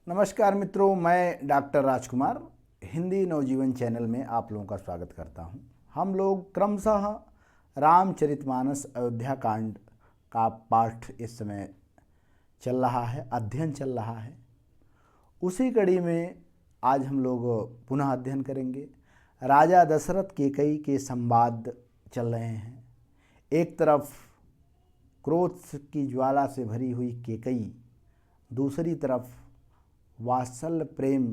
नमस्कार मित्रों, मैं डॉक्टर राजकुमार हिंदी नवजीवन चैनल में आप लोगों का स्वागत करता हूं। हम लोग क्रमशः रामचरितमानस अयोध्या कांड का पाठ इस समय चल रहा है, अध्ययन चल रहा है। उसी कड़ी में आज हम लोग पुनः अध्ययन करेंगे। राजा दशरथ कैकेयी के संवाद चल रहे हैं। एक तरफ क्रोध की ज्वाला से भरी हुई कैकेयी, दूसरी तरफ वात्सल्य प्रेम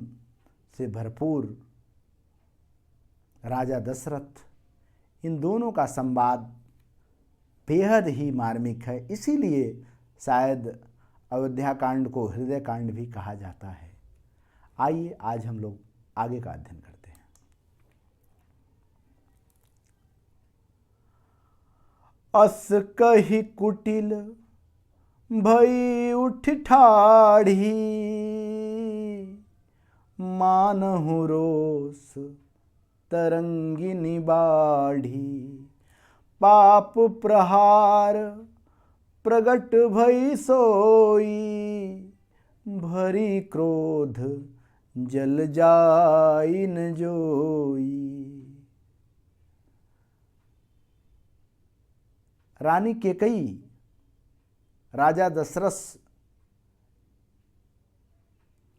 से भरपूर राजा दशरथ, इन दोनों का संवाद बेहद ही मार्मिक है। इसीलिए शायद अयोध्या कांड को हृदय कांड भी कहा जाता है। आइए आज हम लोग आगे का अध्ययन करते हैं। अस कही कुटिल भई उठ ठाढ़ी, मानहु रोष तरंगिनी बाढ़ी। पाप प्रहार प्रगट भई सोई, भरी क्रोध जल जाई न जोई। रानी कैकेयी राजा दशरथ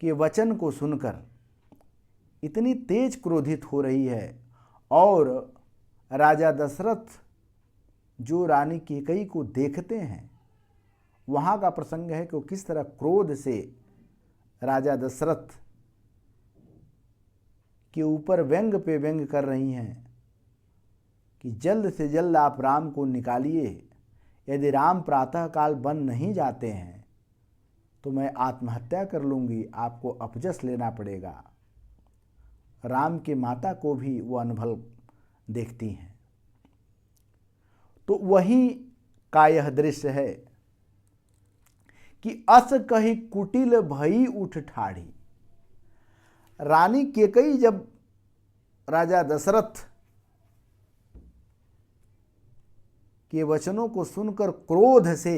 के वचन को सुनकर इतनी तेज क्रोधित हो रही है, और राजा दशरथ जो रानी कैकेयी को देखते हैं, वहाँ का प्रसंग है कि वो किस तरह क्रोध से राजा दशरथ के ऊपर व्यंग पे व्यंग कर रही हैं कि जल्द से जल्द आप राम को निकालिए। यदि राम प्रातःकाल बन नहीं जाते हैं तो मैं आत्महत्या कर लूँगी, आपको अपजस लेना पड़ेगा। राम के माता को भी वो अनुभव देखती हैं। तो वही का यह दृश्य है कि अस कही कुटिल भई उठ ठाढ़ी। रानी कैकेयी जब राजा दशरथ के वचनों को सुनकर क्रोध से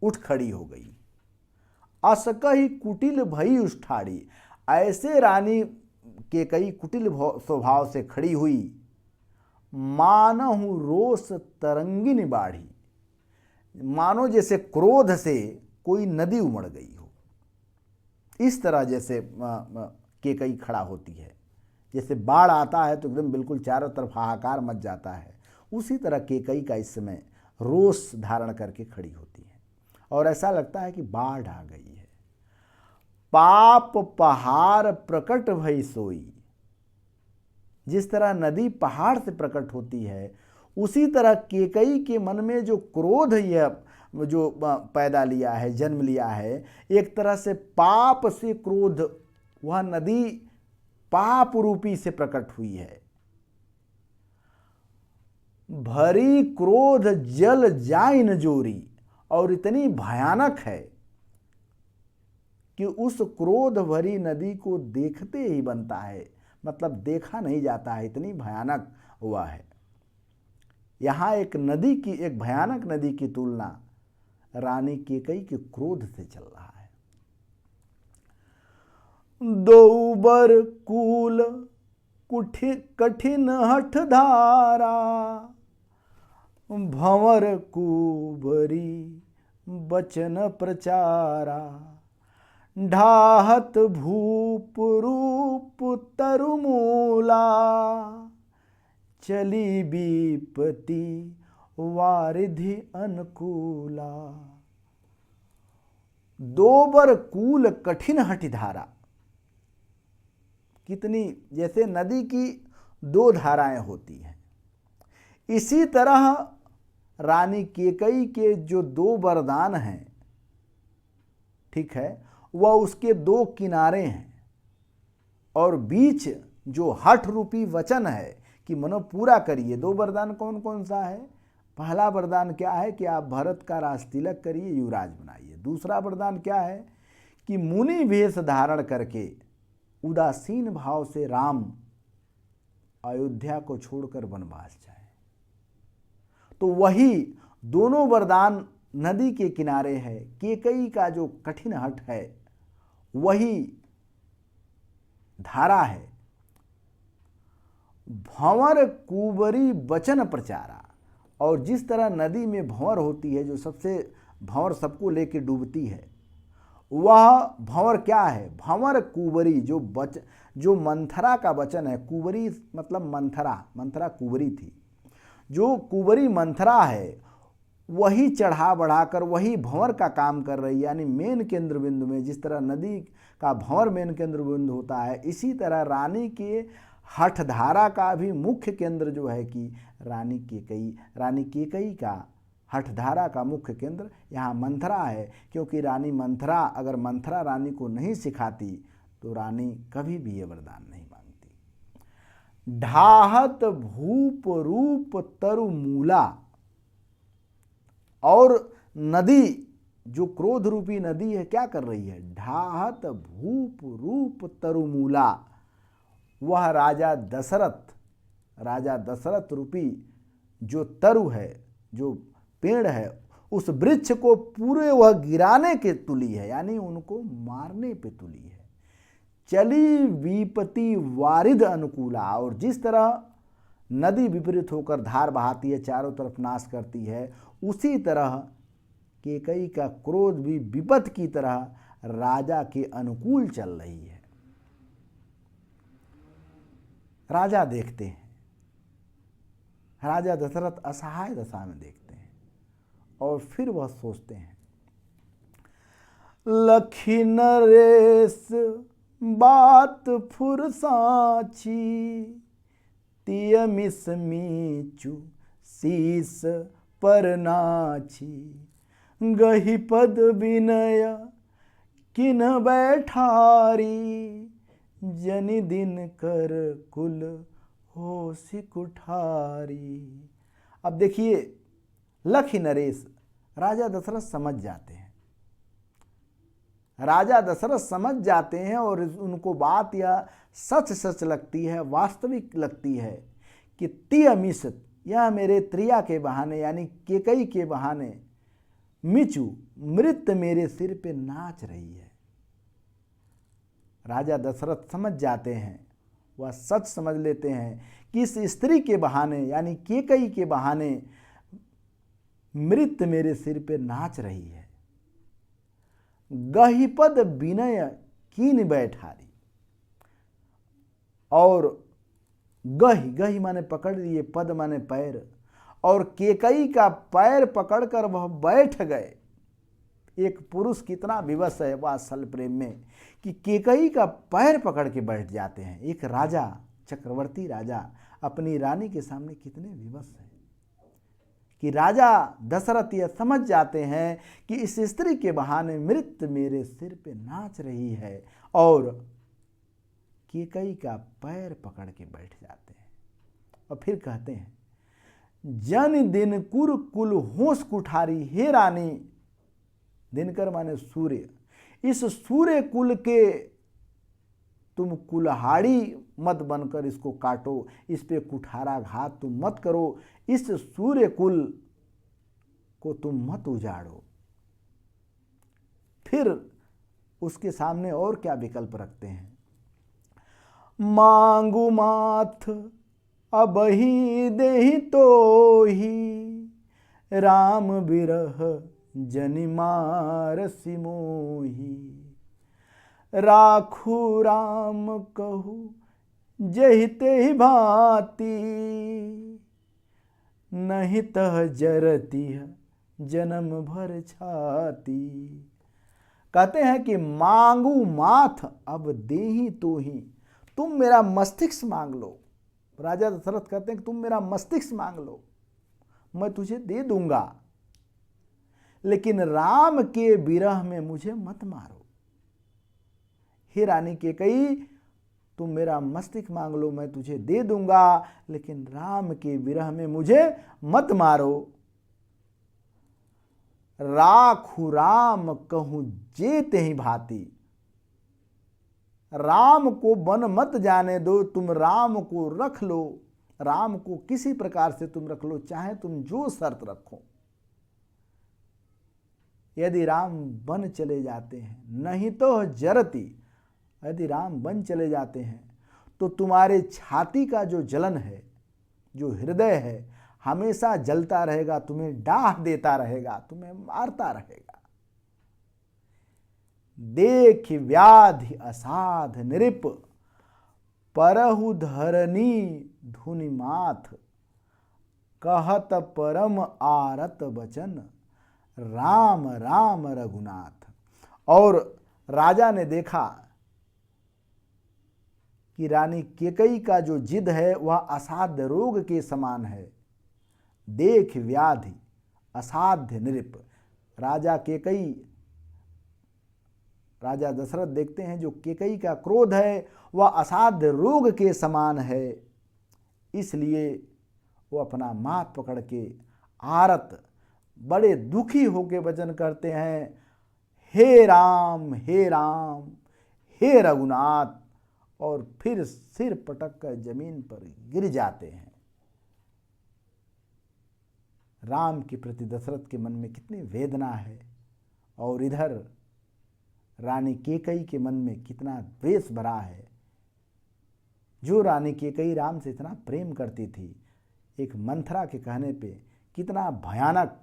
उठ खड़ी हो गई। अस कही कुटिल भई उठ ठाढ़ी, ऐसे रानी कैकेयी कुटिल स्वभाव से खड़ी हुई। मानहु रोष तरंगिनी बाढ़ी, मानो जैसे क्रोध से कोई नदी उमड़ गई हो। इस तरह जैसे कैकेयी खड़ा होती है, जैसे बाढ़ आता है तो एकदम बिल्कुल चारों तरफ हाहाकार मच जाता है, उसी तरह कैकेयी का इस समय रोष धारण करके खड़ी होती है, और ऐसा लगता है कि बाढ़ आ गई है। पाप पहाड़ प्रकट भई सोई, जिस तरह नदी पहाड़ से प्रकट होती है, उसी तरह कैकेयी के मन में जो क्रोध यह जो पैदा लिया है, जन्म लिया है, एक तरह से पाप से क्रोध, वह नदी पाप रूपी से प्रकट हुई है। भरी क्रोध जल जाई न जोरी, और इतनी भयानक है कि उस क्रोध भरी नदी को देखते ही बनता है, मतलब देखा नहीं जाता है, इतनी भयानक हुआ है। यहाँ एक नदी की, एक भयानक नदी की तुलना रानी कैकेयी के क्रोध से चल रहा है। दो बर कूल कठिन हठ धारा, भंवर कुबरी बचन प्रचारा। ढाहत भूप रूप तरुमूला, चली विपति वारिधि अनुकूला। दो बर कूल कठिन हठि धारा, कितनी जैसे नदी की दो धाराएं होती हैं, इसी तरह रानी कैकेयी के जो दो वरदान हैं, ठीक है, वह उसके दो किनारे हैं, और बीच जो हठ रूपी वचन है कि मनो पूरा करिए। दो वरदान कौन कौन सा है? पहला वरदान क्या है कि आप भरत का राज तिलक करिए, युवराज बनाइए। दूसरा वरदान क्या है कि मुनि वेश धारण करके उदासीन भाव से राम अयोध्या को छोड़कर वनवास जाए। तो वही दोनों वरदान नदी के किनारे है। कैकेयी का जो कठिन हठ है वही धारा है। भंवर कुंवरी बचन प्रचारा। और जिस तरह नदी में भंवर होती है, जो सबसे भंवर सबको लेके डूबती है, वह भंवर क्या है? भंवर कुंवरी, जो मंथरा का वचन है। कुंवरी मतलब मंथरा, मंथरा कुंवरी थी। जो कुंवरी मंथरा है वही चढ़ा बढ़ाकर वही भंवर का काम कर रही है। यानी मेन केंद्र बिंदु में जिस तरह नदी का भंवर मेन केंद्र बिंदु होता है, इसी तरह रानी के हठधारा का भी मुख्य केंद्र जो है कि रानी केकई का हठधारा का मुख्य केंद्र यहाँ मंथरा है। क्योंकि रानी मंथरा, अगर मंथरा रानी को नहीं सिखाती तो रानी कभी भी ये वरदान नहीं मांगती। ढाहत भूप रूप तरु मूला। और नदी, जो क्रोध रूपी नदी है, क्या कर रही है? ढाहत भूप रूप तरुमूला। वह राजा दशरथ रूपी जो तरु है, जो पेड़ है, उस वृक्ष को पूरे वह गिराने के तुली है, यानी उनको मारने पे तुली है। चली विपति वारिद अनुकूला। और जिस तरह नदी विपरीत होकर धार बहाती है, चारों तरफ नाश करती है, उसी तरह केकई का क्रोध भी विपत की तरह राजा के अनुकूल चल रही है। राजा देखते हैं, राजा दशरथ असहाय दशा में देखते हैं और फिर वह सोचते हैं, लखी नरेश बात फुरसाची, तियमिस मीचू शीस पर नाची, गही पद विनय किन बैठारी, जनि दिन कर कुल हो सिकुठारी। अब देखिए, लखी नरेश, राजा दशरथ समझ जाते हैं। राजा दशरथ समझ जाते हैं और उनको बात यह सच सच लगती है, वास्तविक लगती है कि तियमिस, यह मेरे त्रिया के बहाने यानी केकई के बहाने, मिचू मृत मेरे सिर पे नाच रही है। राजा दशरथ समझ जाते हैं, वह सच समझ लेते हैं कि इस स्त्री के बहाने यानी केकई के बहाने मृत मेरे सिर पे नाच रही है। गहिपद विनय कीन बैठारी। और गही माने पकड़ लिए, पद माने पैर, और केकई का पैर पकड़कर वह बैठ गए। एक पुरुष कितना विवश है वात्सल प्रेम में कि केकई का पैर पकड़ के बैठ जाते हैं। एक राजा, चक्रवर्ती राजा अपनी रानी के सामने कितने विवश है कि राजा दशरथ यह समझ जाते हैं कि इस स्त्री के बहाने मृत मेरे सिर पे नाच रही है, और केकई का पैर पकड़ के बैठ जाते हैं। और फिर कहते हैं, जन दिन कुर कुल होश कुठारी, हे रानी, दिनकर माने सूर्य, इस सूर्य कुल के तुम कुल्हाड़ी मत बनकर इसको काटो, इस पे कुठाराघात तुम मत करो, इस सूर्य कुल को तुम मत उजाड़ो। फिर उसके सामने और क्या विकल्प रखते हैं, मांगू माथ अबही देहि तो ही, राम बिरह जनि मारसि मोही, राखू राम कहू जहि तेहि भांति, नहीं तह जरती जन्म भर छाती। कहते हैं कि मांगू माथ अब देहि तो ही, तुम मेरा मस्तिष्क मांग लो। राजा दशरथ कहते हैं कि तुम मेरा मस्तिष्क मांग लो, मैं तुझे दे दूंगा, लेकिन राम के विरह में मुझे मत मारो। हे रानी केकई, तुम मेरा मस्तिष्क मांग लो, मैं तुझे दे दूंगा, लेकिन राम के विरह में मुझे मत मारो। राखू राम कहूं जे तेहि भांति, राम को वन मत जाने दो, तुम राम को रख लो, राम को किसी प्रकार से तुम रख लो, चाहे तुम जो शर्त रखो। यदि राम बन चले जाते हैं, नहीं तो जरती, यदि राम बन चले जाते हैं तो तुम्हारे छाती का जो जलन है, जो हृदय है, हमेशा जलता रहेगा, तुम्हें डाह देता रहेगा, तुम्हें मारता रहेगा। देख व्याधि असाध नृप, परहु धरनी धुनि माथ, कहत परम आरत बचन, राम राम रघुनाथ। और राजा ने देखा कि रानी केकई का जो जिद है वह असाध्य रोग के समान है। देख व्याधि असाध्य नृप, राजा केकई, राजा दशरथ देखते हैं जो केकई का क्रोध है वह असाध्य रोग के समान है, इसलिए वो अपना माथ पकड़ के आरत, बड़े दुखी होकर वचन करते हैं, हे राम हे राम हे रघुनाथ, और फिर सिर पटक कर जमीन पर गिर जाते हैं। राम के प्रति दशरथ के मन में कितनी वेदना है, और इधर रानी केकई के मन में कितना द्वेष भरा है। जो रानी केकई राम से इतना प्रेम करती थी, एक मंथरा के कहने पे कितना भयानक,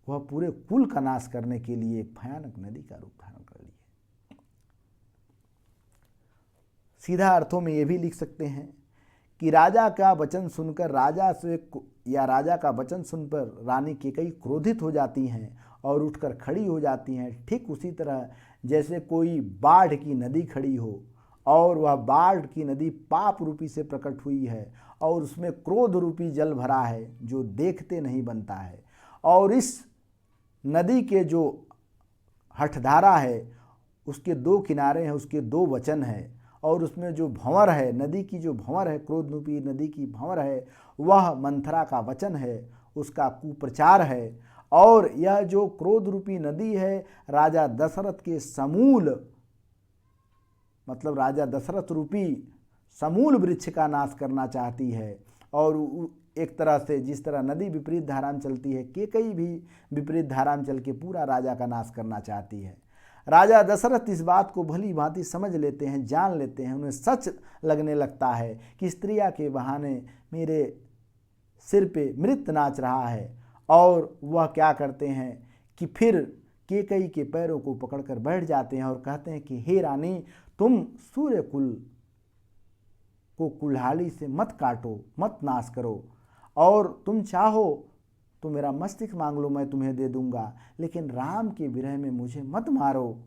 वह पूरे कुल का नाश करने के लिए एक भयानक नदी का रूप धारण कर लिए। सीधा अर्थों में ये भी लिख सकते हैं कि राजा का वचन सुनकर, राजा का वचन सुनकर रानी केकई क्रोधित हो जाती हैं और उठकर खड़ी हो जाती हैं। ठीक उसी तरह जैसे कोई बाढ़ की नदी खड़ी हो, और वह बाढ़ की नदी पाप रूपी से प्रकट हुई है और उसमें क्रोध रूपी जल भरा है जो देखते नहीं बनता है, और इस नदी के जो हठधारा है उसके दो किनारे हैं, उसके दो वचन हैं, और उसमें जो भंवर है, नदी की जो भंवर है, क्रोध रूपी नदी की भंवर है, वह मंथरा का वचन है, उसका कुप्रचार है। और यह जो क्रोध रूपी नदी है राजा दशरथ के समूल, मतलब राजा दशरथ रूपी समूल वृक्ष का नाश करना चाहती है। और एक तरह से जिस तरह नदी विपरीत धारा में चलती है, केकई भी विपरीत धारा में चल के पूरा राजा का नाश करना चाहती है। राजा दशरथ इस बात को भली भांति समझ लेते हैं, जान लेते हैं, उन्हें सच लगने लगता है कि स्त्रिया के बहाने मेरे सिर पे मृत नाच रहा है। और वह क्या करते हैं कि फिर केकई के पैरों को पकड़कर बैठ जाते हैं और कहते हैं कि हे रानी, तुम सूर्य कुल को कुल्हाड़ी से मत काटो, मत नाश करो, और तुम चाहो तो मेरा मस्तिष्क मांग लो, मैं तुम्हें दे दूंगा, लेकिन राम के विरह में मुझे मत मारो।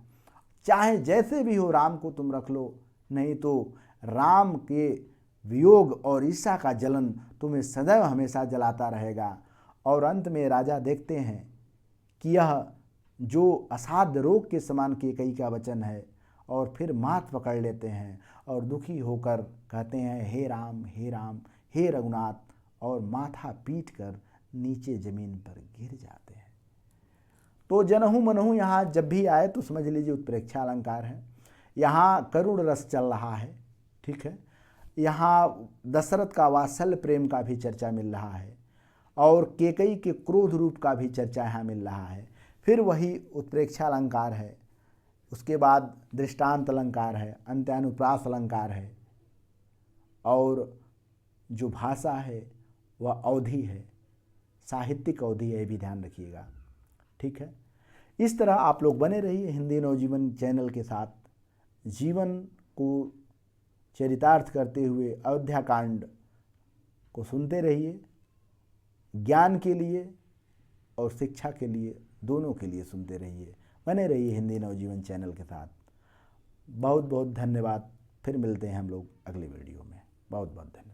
चाहे जैसे भी हो राम को तुम रख लो, नहीं तो राम के वियोग और ईर्ष्या का जलन तुम्हें सदैव हमेशा जलाता रहेगा। और अंत में राजा देखते हैं कि यह जो असाध्य रोग के समान केकई का वचन है, और फिर माथ पकड़ लेते हैं और दुखी होकर कहते हैं हे राम हे रघुनाथ, और माथा पीट कर नीचे जमीन पर गिर जाते हैं। तो जनहु मनहु यहाँ जब भी आए तो समझ लीजिए उत्प्रेक्षा अलंकार है। यहाँ करुण रस चल रहा है, ठीक है। यहाँ दशरथ का वात्सल्य प्रेम का भी चर्चा मिल रहा है, और केकई के क्रोध रूप का भी चर्चा यहाँ मिल रहा है। फिर वही उत्प्रेक्षा अलंकार है, उसके बाद दृष्टांत अलंकार है, अंत्यानुप्रास अलंकार है, और जो भाषा है वह अवधि है, साहित्यिक अवधि है, ये भी ध्यान रखिएगा, ठीक है। इस तरह आप लोग बने रहिए हिंदी नवजीवन चैनल के साथ, जीवन को चरितार्थ करते हुए अयोध्या कांड को सुनते रहिए, ज्ञान के लिए और शिक्षा के लिए, दोनों के लिए सुनते रहिए। बने रहिए हिंदी नवजीवन चैनल के साथ। बहुत बहुत धन्यवाद। फिर मिलते हैं हम लोग अगले वीडियो में। बहुत बहुत धन्यवाद।